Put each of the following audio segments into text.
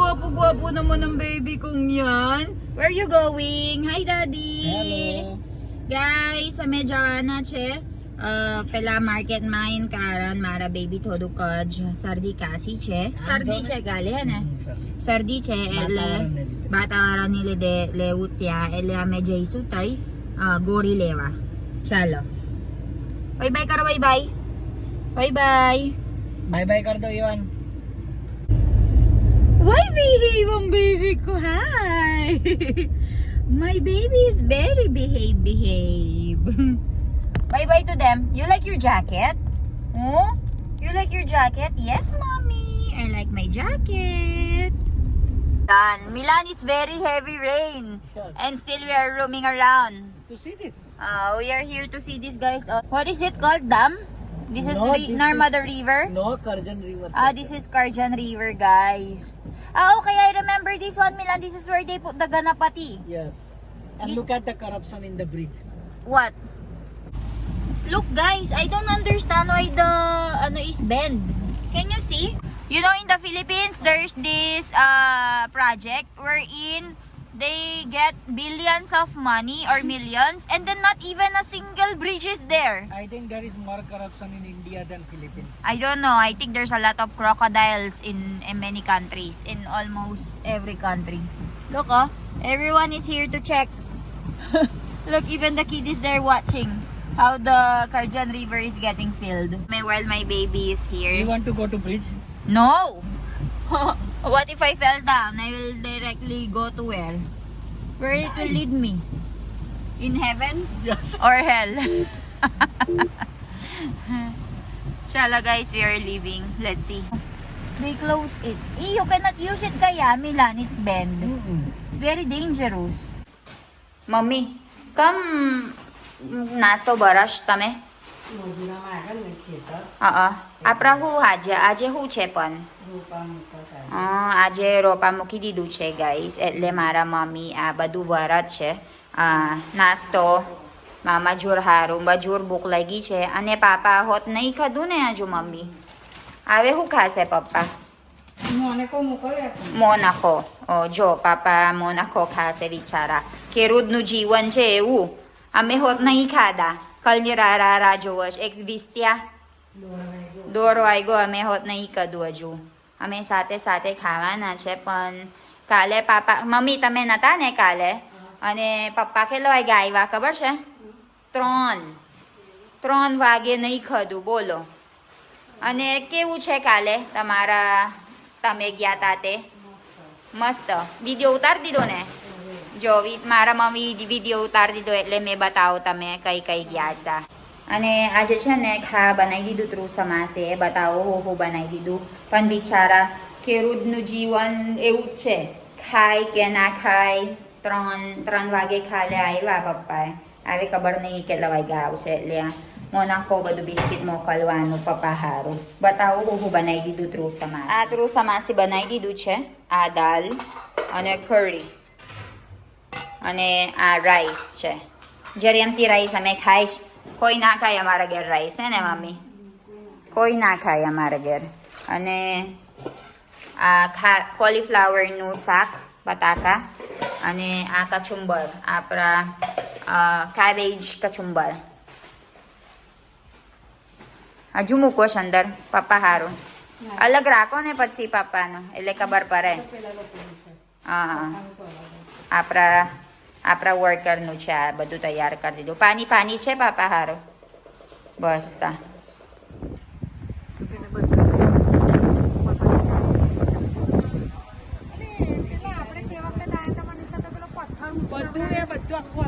gwapo-gwapo naman ng baby kong yan. Where you going? Hi, Daddy! Hello. Guys, medyo na che. Pela market main karan mara baby thodu kaj sardi kasi che. Sardi che gale है ना? सर्दी छे એટલે વાતાવરણ ની લીધે લેવું ત્યાં એટલે અમે જઈશું તઈ ગોળી લેવા. ચાલો બાય બાય કરો. Bye bye. Bye bye. Bye bye कर दो Ivan. Why behave ang baby ko? Hi. My baby is very behave. Bye bye to them. You like your jacket? Oh? You like your jacket? Yes, mommy. I like my jacket. Done. Milan, it's very heavy rain. Yes. And still we are roaming around. To see this. We are here to see this, guys. What is it called? Dam? This is No, this Narmada is- River? No, Karjan River. This is Karjan River, guys. Okay, I remember this one, Milan. This is where they put the Ganapati. Yes. And look at the corruption in the bridge. What? Look, guys, I don't understand why the is bend. Can you see? You know, in the Philippines, there's this project wherein they get billions of money or millions, and then not even a single bridge is there. I think there is more corruption in India than Philippines. I don't know. I think there's a lot of crocodiles in many countries, in almost every country. Look, everyone is here to check. Look, even the kid is there watching how the Karjan River is getting filled. While my baby is here. You want to go to bridge? No! What if I fell down? I will directly go to where? Where it will lead me? In heaven? Yes. Or hell? Shala, guys, we are leaving. Let's see. They close it. You cannot use it kaya, Milan. It's bend. It's very dangerous. Mommy, come nasto barash tame? આપણા હું આજે શું છે પણ આજે રોપા મૂકી દીધું છે ગાઈસ એટલે મારા મમ્મી આ બધું વરત છે નાસ્તો મામા જોર હારું બજોર ભૂખ લાગી છે અને પાપા હોત નહીં ખાધું ને હજુ મમ્મી હવે શું ખાશે પપ્પા મોનાખો જો પાપા મોનાખો ખાશે બિચારા ખેડૂતનું જીવન છે એવું અમે હોત નહીં ખાધા કલની રા જોવો છે એક વિસ્ત્યા દોર વાગ્યો અમે હોત નહીં કદું હજુ અમે સાથે સાથે ખાવાના છે પણ કાલે પાપા મમ્મી તમે નતા ને કાલે અને પપ્પા કેટલા વાગે આવ્યા ખબર છે 3 વાગે નહીં ખાધું બોલો અને કેવું છે કાલે તમારા તમે ગયા તા તે મસ્ત વિડીયો ઉતારી દીધો ને જો મારા મમ્મી વિડીયો ઉતારી દીધો એટલે મેં બતાવો તમે કઈ કઈ ગયા હતા અને આજે છે ને ખા બનાવી દીધું ત્રુ સમાસે બતાવો હું બનાવી દીધું પણ બિચારા ખેડૂતનું જીવન એવું જ છે ખાય કે ના ખાય 3 વાગે ખાલે આવ્યા પપ્પાએ હવે ખબર નહીં કેટલા વાગ્યા આવશે એટલે મોનાખો બધું બિસ્કિટ મોકલવાનું પપ્પા હારું બતાવો હું બનાવી દીધું ત્રુ સમાસ આ ત્રુ સમાસે બનાવી દીધું છે આ દાલ અને કઢી અને આ રાઈસ છે જ્યારે એમથી રાઈસ અમે ખાઈશ કોઈ ના ખાય અમારા ઘેર રાઈસ હે ને મમ્મી કોઈ ના ખાય અમારા ઘેર અને આ કોલીફ્લાવરનું શાક બટાકા અને આ કચુંબર આપણા કેબેજ કચુંબર હજુ મૂકો છે અંદર પપ્પા હારું અલગ રાખો ને પછી પપ્પાનું એટલે ખબર પડે હા આપણા વર્કરનું છે આ બધું તૈયાર કરી દીધું પાણી છે પાપા હારો બસ તા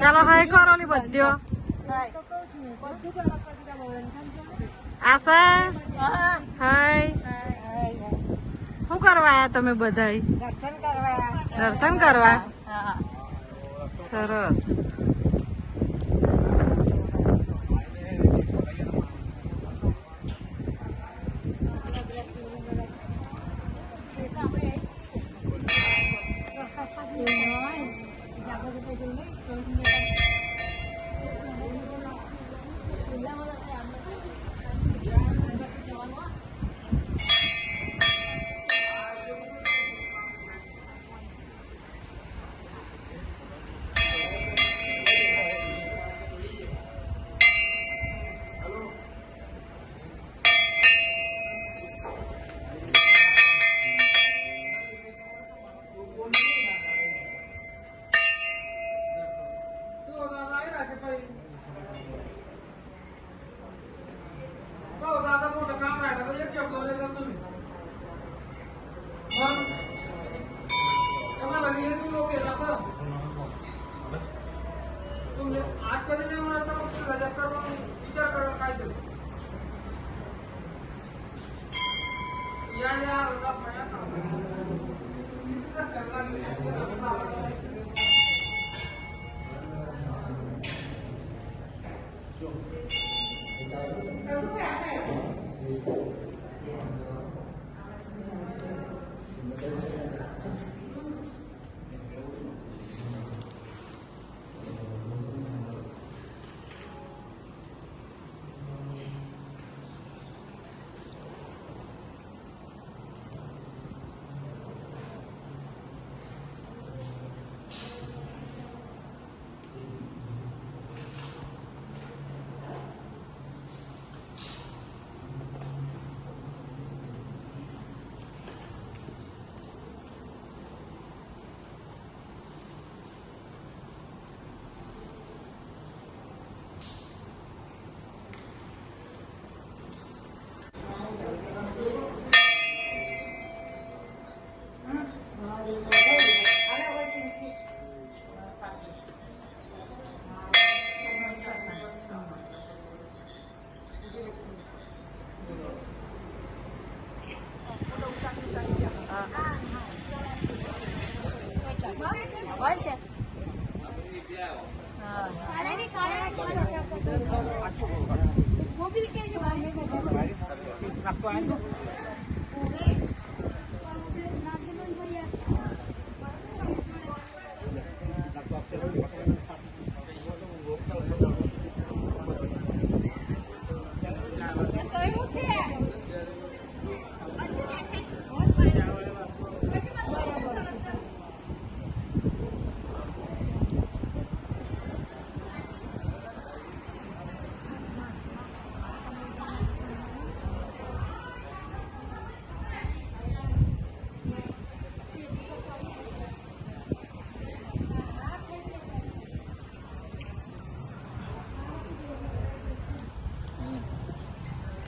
ચાલો હાય કરો ની બધ્યો આશા હાય શું કરવા આયા તમે બધાય દર્શન કરવા સરસ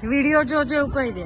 વિડીયો જોજો એવું કહી દે.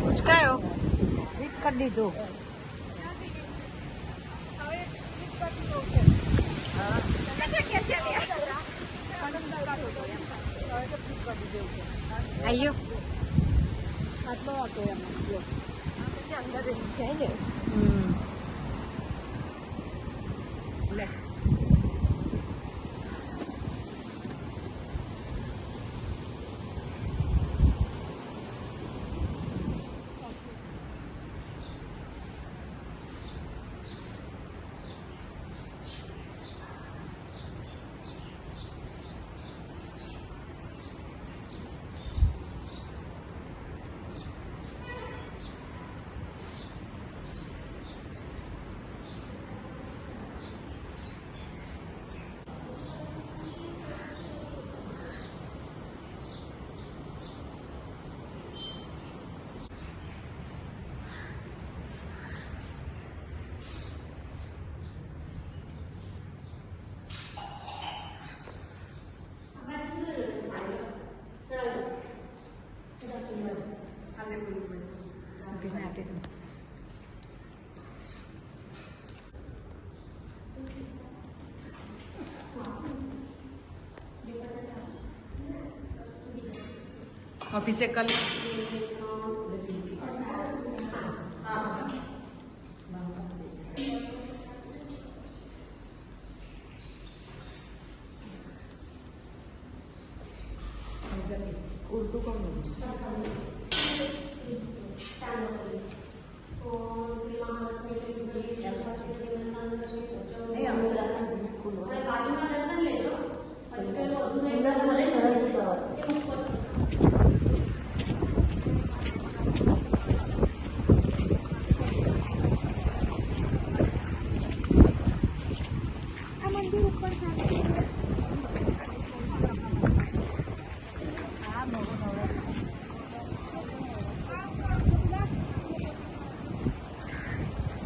ઉચકાયો કરી દીધું. આયો આટલો હતો એમાં અંદર છે ને. લે ऑफिस से कल उर्दू कौन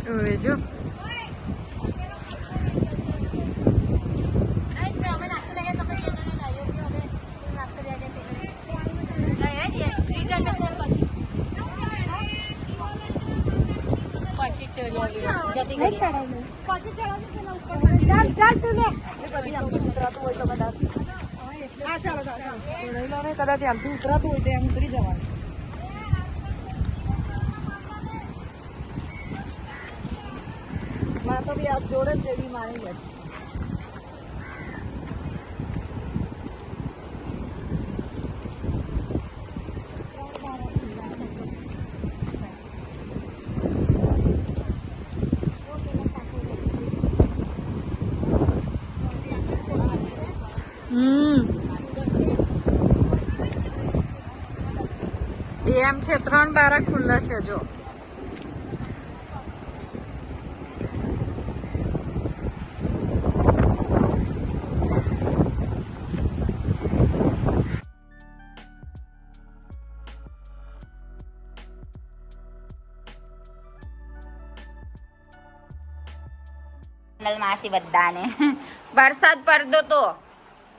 હવે જો કદાચ આમથી ઉતરાતું હોય તો એમ ઉતરી જવાનું માં તો બી આપ જોડે જ જેવી મારી લે એમ છે 3 બારા ખુલ્લા છે જો માસી બધાને વરસાદ પડતો તો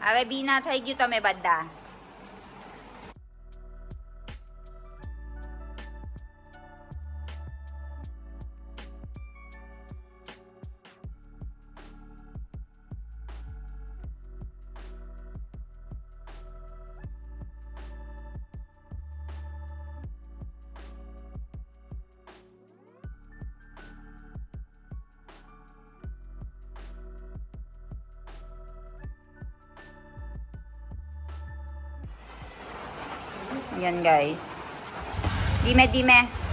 હવે બી ના થઈ ગયું તમે બધા yan guys. Dime.